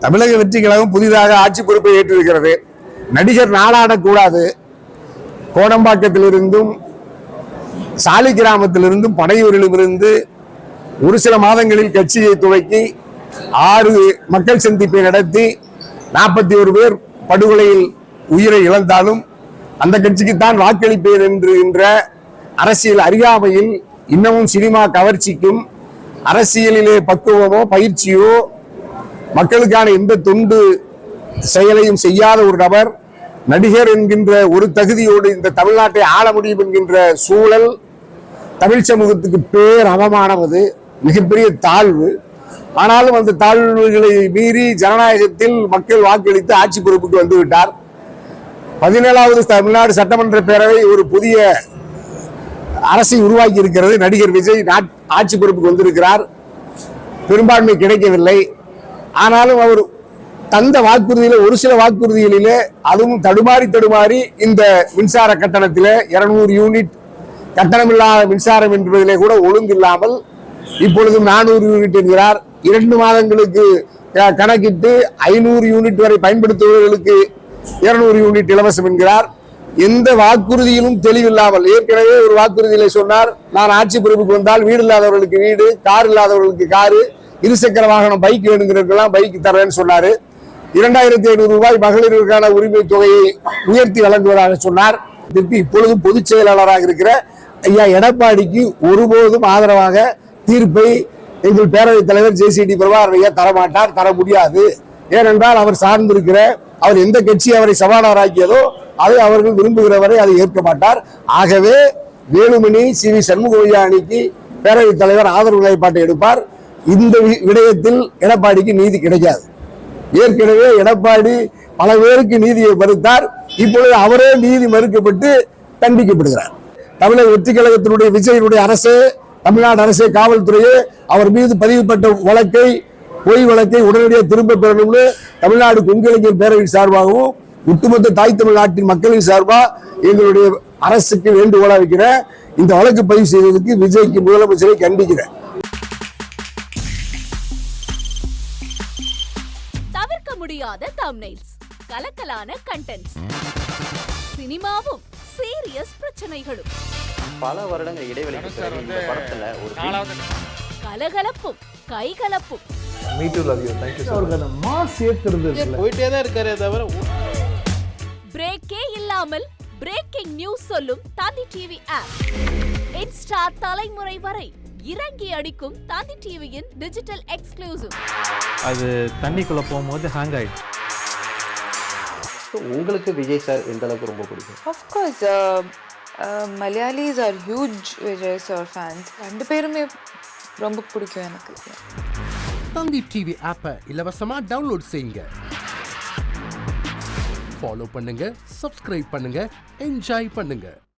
தமிழக வெற்றி கழகம் புதிதாக ஆட்சி பொறுப்பை ஏற்றிருக்கிறது. நடிகர் நாடாடக்கூடாது. கோடம்பாக்கத்திலிருந்தும் சாலி கிராமத்திலிருந்தும் பனையூரிலிருந்து ஒரு சில மாதங்களில் கட்சியை துவக்கி 6 மக்கள் சந்திப்பை நடத்தி 41 பேர் படுகொலையில் உயிரை இழந்தாலும் அந்த கட்சிக்குத்தான் வாக்களிப்பேன் என்ற அரசியல் அறியாமையில் இன்னமும் சினிமா கவர்ச்சிக்கும் அரசியலிலே பக்குவமோ பயிற்சியோ மக்களுக்கான எந்த தொண்டு செயலையும் செய்யாத ஒரு நபர் நடிகர் என்கின்ற ஒரு தகுதியோடு இந்த தமிழ்நாட்டை ஆள முடியும் என்கின்ற சூழல் தமிழ் சமூகத்துக்கு பேர் அவமானம். அது மிகப்பெரிய தாழ்வு. ஆனாலும் அந்த தாழ்வுகளை மீறி ஜனநாயகத்தில் மக்கள் வாக்களித்து ஆட்சி பொறுப்புக்கு வந்துவிட்டார். 17வது தமிழ்நாடு சட்டமன்ற பேரவை ஒரு புதிய அரசை உருவாக்கி இருக்கிறது. நடிகர் விஜய் ஆட்சி பொறுப்புக்கு வந்திருக்கிறார். பெரும்பான்மை கிடைக்கவில்லை. ஆனாலும் அவர் தந்த வாக்குறுதியில ஒரு சில வாக்குறுதிகளிலே அதுவும் தடுமாறி இந்த மின்சார கட்டணத்திலே 200 யூனிட் கட்டணமில்லாத மின்சாரம் என்பதிலே கூட ஒழுங்கில்லாமல் இப்பொழுதும் 400 யூனிட் என்கிறார். 2 மாதங்களுக்கு கணக்கிட்டு 500 யூனிட் வரை பயன்படுத்துபவர்களுக்கு 200 யூனிட் இலவசம் என்கிறார். எந்த வாக்குறுதியிலும் தெளிவில்லாமல் ஏற்கனவே ஒரு வாக்குறுதியில சொன்னார், நான் ஆட்சி பொறுப்புக்கு வந்தால் வீடு இல்லாதவர்களுக்கு வீடு, கார் இல்லாதவர்களுக்கு காரு, இருசக்கர வாகனம் பைக் வேணுங்கிறதுக்கெல்லாம் பைக் தரேன்னு சொன்னாரு. 2500 ரூபாய் மகளிருக்கான உரிமை தொகையை உயர்த்தி வழங்குவதாக சொன்னார். இப்பொழுது பொதுச் செயலாளராக இருக்கிற ஐயா எடப்பாடிக்கு ஒருபோதும் ஆதரவாக தீர்ப்பை எங்கள் பேரவைத் தலைவர் JCD பிரபாகர் ஐயா தரமாட்டார், தர முடியாது. ஏனென்றால் அவர் சார்ந்திருக்கிற அவர் எந்த கட்சி அவரை சபாநாயகராக்கியதோ அதை அவர்கள் விரும்புகிறவரை அதை ஏற்க மாட்டார். ஆகவே வேலுமணி CV சண்முகையா அணிக்கு பேரவைத் தலைவர் ஆதரவு நிலைப்பாட்டை எடுப்பார். இந்த விடயத்தில் எடப்பாடிக்கு நீதி கிடைக்காது. ஏற்கனவே எடப்பாடி பல பேருக்கு நீதியை மறுத்தார். இப்பொழுது அவரே நீதி மறுக்கப்பட்டு தண்டிக்கப்படுகிறார். தமிழக வெற்றி கழகத்தினுடைய விஜயனுடைய அரசு, தமிழ்நாடு அரசு, காவல்துறையே அவர் மீது பதிவுப்பட்ட பொய் வழக்கை உடனடியாக திரும்ப பெறணும்னு தமிழ்நாடு கொங்கிளைஞர் பேரவையின் சார்பாகவும் ஒட்டுமொத்த தாய் தமிழ்நாட்டின் மக்களின் சார்பா எங்களுடைய அரசுக்கு வேண்டுகோளா வைக்கிறேன். இந்த வழக்கு பதிவு செய்வதற்கு விஜய்க்கு முதலமைச்சரை கண்டிக்கிறேன். தவிர்க்க முடியாத தம்ப்நெயில்ஸ், கலக்கலான கண்டென்ட்ஸ், சினிமாவும் சீரியஸ் பிரச்சனைகளும், பல வருடங்கள் இடைவெளிக்கு பிறகு இந்த படத்துல ஒரு கலகலப்பும் கைகலப்பும், Me too, love you. Thank you so much. Mass ஏத்துறது போயிட்டே தான் இருக்காரே தவிர பிரேக்கே இல்லாமல் பிரேக்கிங் நியூஸ் சொல்லும் தந்தி டிவி ஆப். இன்ஸ்டா தலைமுறை வரை இறங்கி அடிக்கும் தந்தி டிவியின் டிஜிட்டல் எக்ஸ்க்ளூசிவ். அது தண்ணிக்குள்ள போகும்போது ஹேங் ஆயிடுச்சு. உங்களுக்கு விஜய் சார் எந்த அளவுக்கு ரொம்ப பிடிக்கும்? Of course, Malayalis are huge Vijay sir fans. ரெண்டு பேருமே ரொம்ப பிடிக்கும் எனக்கு. தந்தி டிவி ஆப்பை இலவசமா டவுன்லோட் செய்யுங்க. ஃபாலோ பண்ணுங்க, சப்ஸ்கிரைப் பண்ணுங்க, என்ஜாய் பண்ணுங்க.